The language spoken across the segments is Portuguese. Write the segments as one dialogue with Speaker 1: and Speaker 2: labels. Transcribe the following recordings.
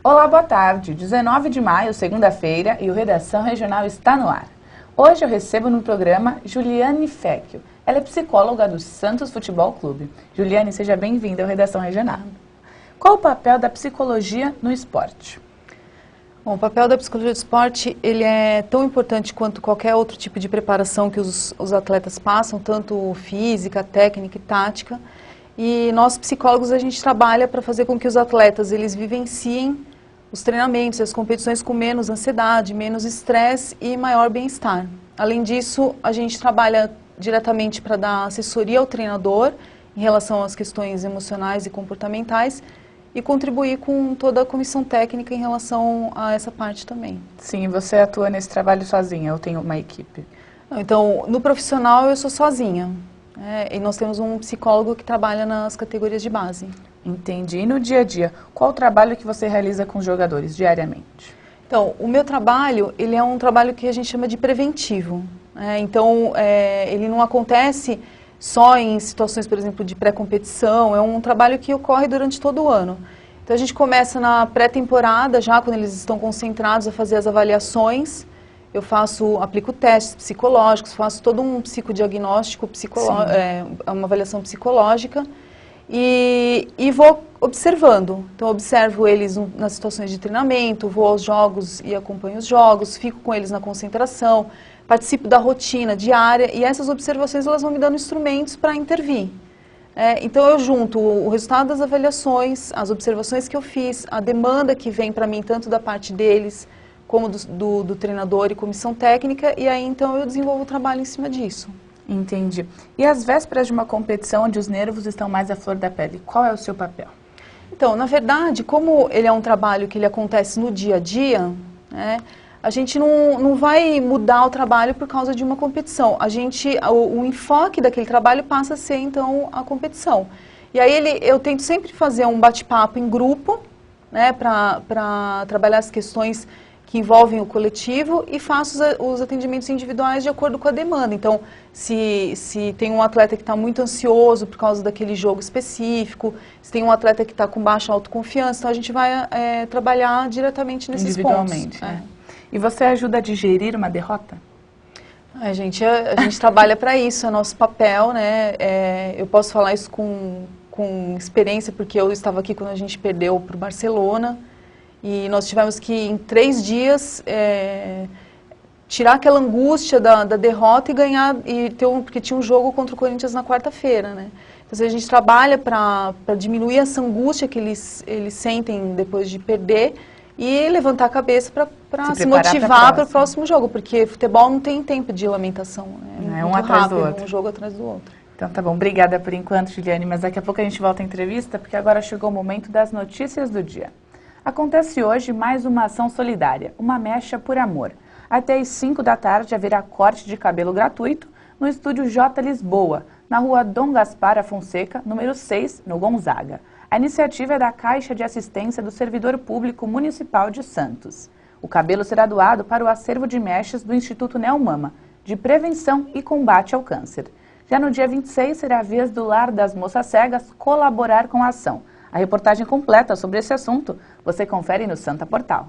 Speaker 1: Olá, boa tarde. 19 de maio, segunda-feira, e o Redação Regional está no ar. Hoje eu recebo no programa Juliane Fecchio. Ela é psicóloga do Santos Futebol Clube. Juliane, seja bem-vinda ao Redação Regional. Qual o papel da psicologia no esporte?
Speaker 2: Bom, o papel da psicologia do esporte ele é tão importante quanto qualquer outro tipo de preparação que os atletas passam, tanto física, técnica e tática. E nós, psicólogos, a gente trabalha para fazer com que os atletas eles vivenciem os treinamentos e as competições com menos ansiedade, menos estresse e maior bem-estar. Além disso, a gente trabalha diretamente para dar assessoria ao treinador em relação às questões emocionais e comportamentais e contribuir com toda a comissão técnica em relação a essa parte também.
Speaker 1: Sim, você atua nesse trabalho sozinha ou tem uma equipe?
Speaker 2: Então, no profissional eu sou sozinha. E nós temos um psicólogo que trabalha nas categorias de base.
Speaker 1: Entendi. E no dia a dia, qual o trabalho que você realiza com os jogadores diariamente?
Speaker 2: Então, o meu trabalho, ele é um trabalho que a gente chama de preventivo. Ele não acontece só em situações, por exemplo, de pré-competição, é um trabalho que ocorre durante todo o ano. Então, a gente começa na pré-temporada, já quando eles estão concentrados a fazer as avaliações. Eu aplico testes psicológicos, faço todo um psicodiagnóstico, uma avaliação psicológica e vou observando. Então, eu observo eles nas situações de treinamento, vou aos jogos e acompanho os jogos, fico com eles na concentração, participo da rotina diária e essas observações elas vão me dando instrumentos para intervir. Então, eu junto o resultado das avaliações, as observações que eu fiz, a demanda que vem para mim, tanto da parte deles, como do treinador e comissão técnica, e aí então eu desenvolvo o trabalho em cima disso.
Speaker 1: Entendi. E às vésperas de uma competição onde os nervos estão mais à flor da pele, qual é o seu papel?
Speaker 2: Então, na verdade, como ele é um trabalho que ele acontece no dia a dia, a gente não vai mudar o trabalho por causa de uma competição. O enfoque daquele trabalho passa a ser, então, a competição. E aí eu tento sempre fazer um bate-papo em grupo, para trabalhar as questões que envolvem o coletivo e faço os atendimentos individuais de acordo com a demanda. Então, se tem um atleta que está muito ansioso por causa daquele jogo específico, se tem um atleta que está com baixa autoconfiança, então a gente vai trabalhar diretamente nesses
Speaker 1: individualmente,
Speaker 2: pontos.
Speaker 1: E você ajuda a digerir uma derrota?
Speaker 2: A gente trabalha para isso, é nosso papel, eu posso falar isso com experiência, porque eu estava aqui quando a gente perdeu para o Barcelona, e nós tivemos que, em 3 dias, tirar aquela angústia da derrota e ganhar, porque tinha um jogo contra o Corinthians na quarta-feira, Então, a gente trabalha para diminuir essa angústia que eles sentem depois de perder e levantar a cabeça para se motivar para o próximo jogo, porque futebol não tem tempo de lamentação,
Speaker 1: é um atrás do outro.
Speaker 2: Um jogo atrás do outro.
Speaker 1: Então tá bom, obrigada por enquanto, Juliane, mas daqui a pouco a gente volta à entrevista, porque agora chegou o momento das notícias do dia. Acontece hoje mais uma ação solidária, uma mecha por amor. Até às 5 da tarde haverá corte de cabelo gratuito no estúdio J Lisboa, na rua Dom Gaspar Afonseca, número 6, no Gonzaga. A iniciativa é da Caixa de Assistência do Servidor Público Municipal de Santos. O cabelo será doado para o acervo de mechas do Instituto Neomama, de Prevenção e Combate ao Câncer. Já no dia 26 será a vez do Lar das Moças Cegas colaborar com a ação. A reportagem completa sobre esse assunto você confere no Santa Portal.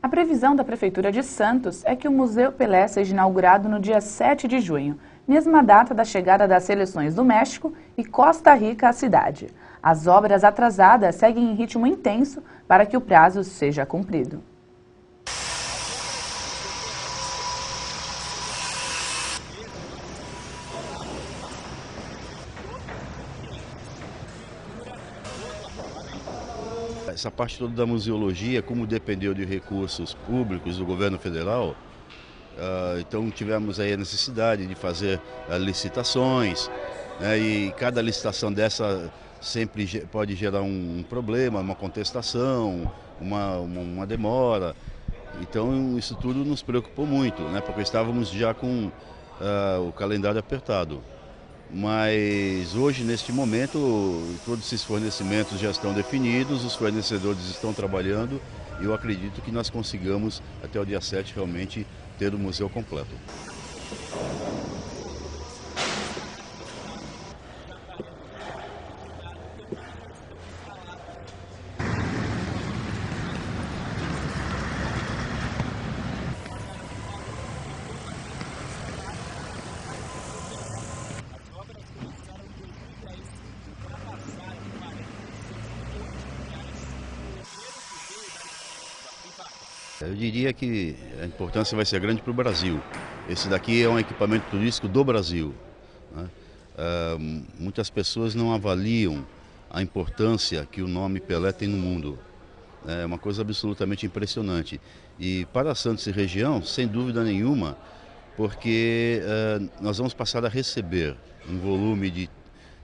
Speaker 1: A previsão da Prefeitura de Santos é que o Museu Pelé seja inaugurado no dia 7 de junho, mesma data da chegada das seleções do México e Costa Rica à cidade. As obras atrasadas seguem em ritmo intenso para que o prazo seja cumprido.
Speaker 3: Essa parte toda da museologia, como dependeu de recursos públicos do governo federal, então tivemos aí a necessidade de fazer licitações, e cada licitação dessa sempre pode gerar um problema, uma contestação, uma demora. Então isso tudo nos preocupou muito, porque estávamos já com o calendário apertado. Mas hoje, neste momento, todos esses fornecimentos já estão definidos, os fornecedores estão trabalhando e eu acredito que nós consigamos, até o dia 7, realmente ter o museu completo. Eu diria que a importância vai ser grande para o Brasil. Esse daqui é um equipamento turístico do Brasil, né? Muitas pessoas não avaliam a importância que o nome Pelé tem no mundo. É uma coisa absolutamente impressionante. E para Santos e região, sem dúvida nenhuma, porque nós vamos passar a receber um volume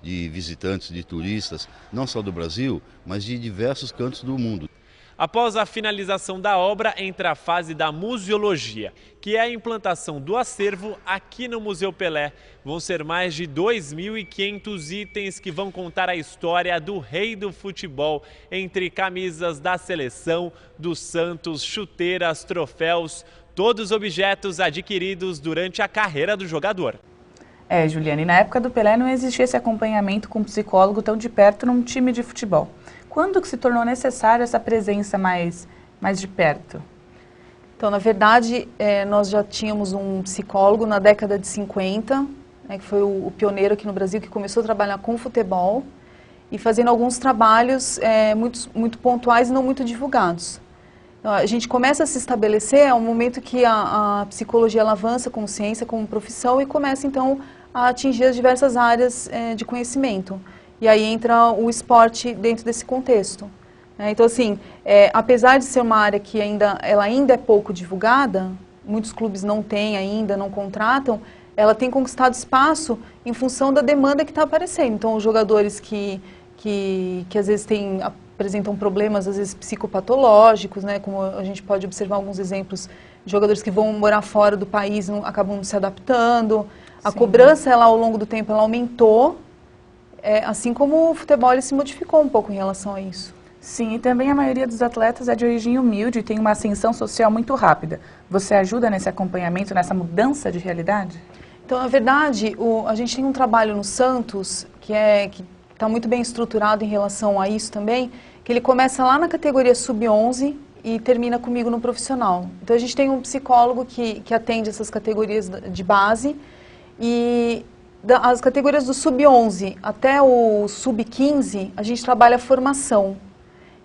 Speaker 3: de visitantes, de turistas, não só do Brasil, mas de diversos cantos do mundo.
Speaker 4: Após a finalização da obra, entra a fase da museologia, que é a implantação do acervo aqui no Museu Pelé. Vão ser mais de 2.500 itens que vão contar a história do rei do futebol, entre camisas da seleção, do Santos, chuteiras, troféus, todos objetos adquiridos durante a carreira do jogador.
Speaker 1: Juliane, na época do Pelé não existia esse acompanhamento com um psicólogo tão de perto num time de futebol. Quando que se tornou necessário essa presença mais de perto?
Speaker 2: Então, na verdade, nós já tínhamos um psicólogo na década de 50, que foi o pioneiro aqui no Brasil, que começou a trabalhar com futebol e fazendo alguns trabalhos muito pontuais e não muito divulgados. Então, a gente começa a se estabelecer, é um momento que a psicologia ela avança como ciência, como profissão e começa, então, a atingir as diversas áreas de conhecimento. E aí entra o esporte dentro desse contexto. Então, assim, apesar de ser uma área que ela ainda é pouco divulgada, muitos clubes não têm ainda, não contratam, ela tem conquistado espaço em função da demanda que está aparecendo. Então, os jogadores que às vezes apresentam problemas, às vezes psicopatológicos, né, como a gente pode observar alguns exemplos de jogadores que vão morar fora do país e acabam não se adaptando. A cobrança, ela, ao longo do tempo, ela aumentou. Assim como o futebol ele se modificou um pouco em relação a isso.
Speaker 1: Sim, e também a maioria dos atletas é de origem humilde e tem uma ascensão social muito rápida. Você ajuda nesse acompanhamento, nessa mudança de realidade?
Speaker 2: Então, na verdade, a gente tem um trabalho no Santos que está muito bem estruturado em relação a isso também, que ele começa lá na categoria sub-11 e termina comigo no profissional. Então, a gente tem um psicólogo que atende essas categorias de base e as categorias do sub-11 até o sub-15, a gente trabalha a formação.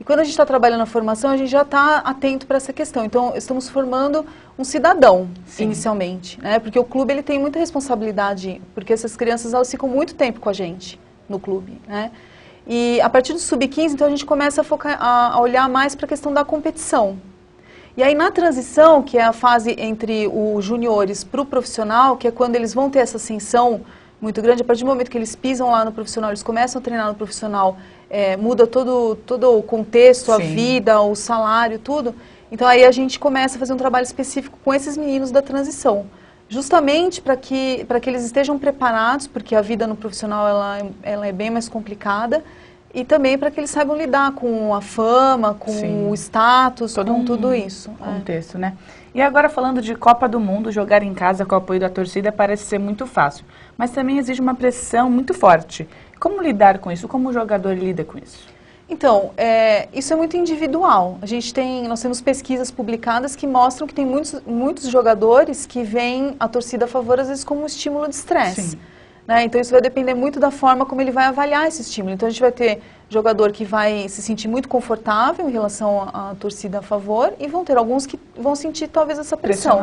Speaker 2: E quando a gente está trabalhando a formação, a gente já está atento para essa questão. Então, estamos formando um cidadão, inicialmente, né? Porque o clube ele tem muita responsabilidade, porque essas crianças elas ficam muito tempo com a gente no clube, né? E a partir do sub-15, então, a gente começa a olhar mais para a questão da competição. E aí, na transição, que é a fase entre os juniores para o profissional, que é quando eles vão ter essa ascensão muito grande, a partir do momento que eles pisam lá no profissional, eles começam a treinar no profissional, muda todo o contexto, a vida, o salário, tudo. Então aí a gente começa a fazer um trabalho específico com esses meninos da transição, justamente para que eles estejam preparados, porque a vida no profissional ela é bem mais complicada, e também para que eles saibam lidar com a fama, com o status, com tudo isso.
Speaker 1: Contexto, né? E agora falando de Copa do Mundo, jogar em casa com o apoio da torcida parece ser muito fácil, mas também exige uma pressão muito forte. Como lidar com isso? Como o jogador lida com isso?
Speaker 2: Então, isso é muito individual. Nós temos pesquisas publicadas que mostram que tem muitos jogadores que veem a torcida a favor, às vezes, como um estímulo de estresse. Né? Então, isso vai depender muito da forma como ele vai avaliar esse estímulo. Então, a gente vai ter jogador que vai se sentir muito confortável em relação à torcida a favor e vão ter alguns que vão sentir, talvez, essa pressão.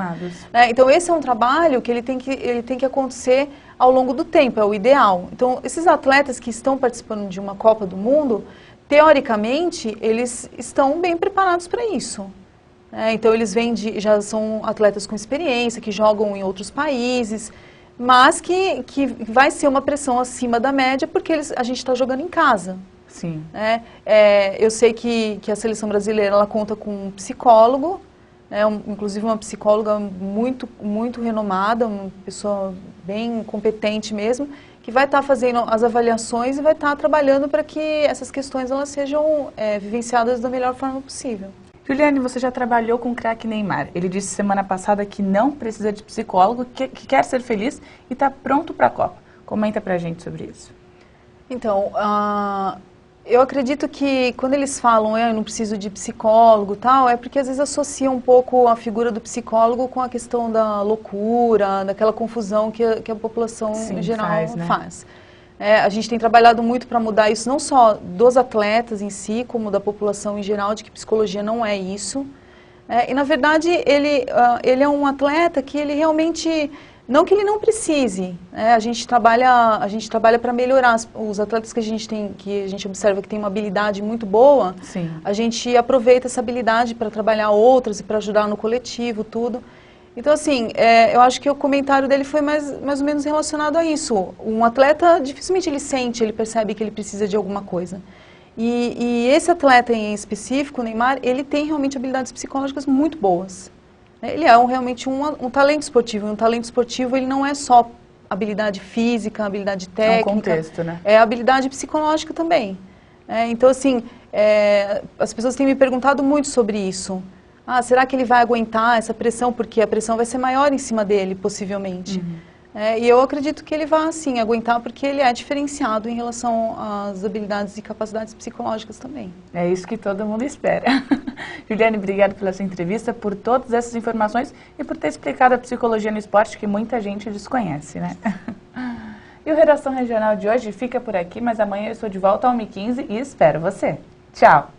Speaker 2: Né? Então, esse é um trabalho que ele tem que acontecer ao longo do tempo, é o ideal. Então, esses atletas que estão participando de uma Copa do Mundo, teoricamente, eles estão bem preparados para isso. Então, eles já são atletas com experiência, que jogam em outros países, mas que vai ser uma pressão acima da média porque a gente está jogando em casa.
Speaker 1: Sim.
Speaker 2: Eu sei que a seleção brasileira ela conta com um psicólogo, inclusive uma psicóloga muito, muito renomada, uma pessoa bem competente mesmo, que vai estar fazendo as avaliações e vai estar trabalhando para que essas questões elas sejam vivenciadas da melhor forma possível.
Speaker 1: Juliane, você já trabalhou com o craque Neymar. Ele disse semana passada que não precisa de psicólogo, que quer ser feliz e está pronto para a Copa. Comenta pra gente sobre isso.
Speaker 2: Então, eu acredito que quando eles falam eu não preciso de psicólogo e tal, é porque às vezes associam um pouco a figura do psicólogo com a questão da loucura, daquela confusão que a população em geral faz. A gente tem trabalhado muito para mudar isso, não só dos atletas em si, como da população em geral, de que psicologia não é isso. E, na verdade, ele é um atleta que ele realmente, não que ele não precise, a gente trabalha para melhorar os atletas que a gente observa que tem uma habilidade muito boa.
Speaker 1: Sim.
Speaker 2: A gente aproveita essa habilidade para trabalhar outras e para ajudar no coletivo, tudo. Então, assim, eu acho que o comentário dele foi mais ou menos relacionado a isso. Um atleta, dificilmente ele percebe que ele precisa de alguma coisa. E esse atleta em específico, o Neymar, ele tem realmente habilidades psicológicas muito boas. Ele é realmente um talento esportivo. Um talento esportivo, ele não é só habilidade física, habilidade técnica.
Speaker 1: É um contexto, né?
Speaker 2: É habilidade psicológica também. Então, assim, as pessoas têm me perguntado muito sobre isso. Será que ele vai aguentar essa pressão? Porque a pressão vai ser maior em cima dele, possivelmente. E eu acredito que ele vai, sim, aguentar, porque ele é diferenciado em relação às habilidades e capacidades psicológicas também.
Speaker 1: É isso que todo mundo espera. Juliane, obrigada pela sua entrevista, por todas essas informações e por ter explicado a psicologia no esporte que muita gente desconhece, né? E o Redação Regional de hoje fica por aqui, mas amanhã eu estou de volta às 1h15 e espero você. Tchau!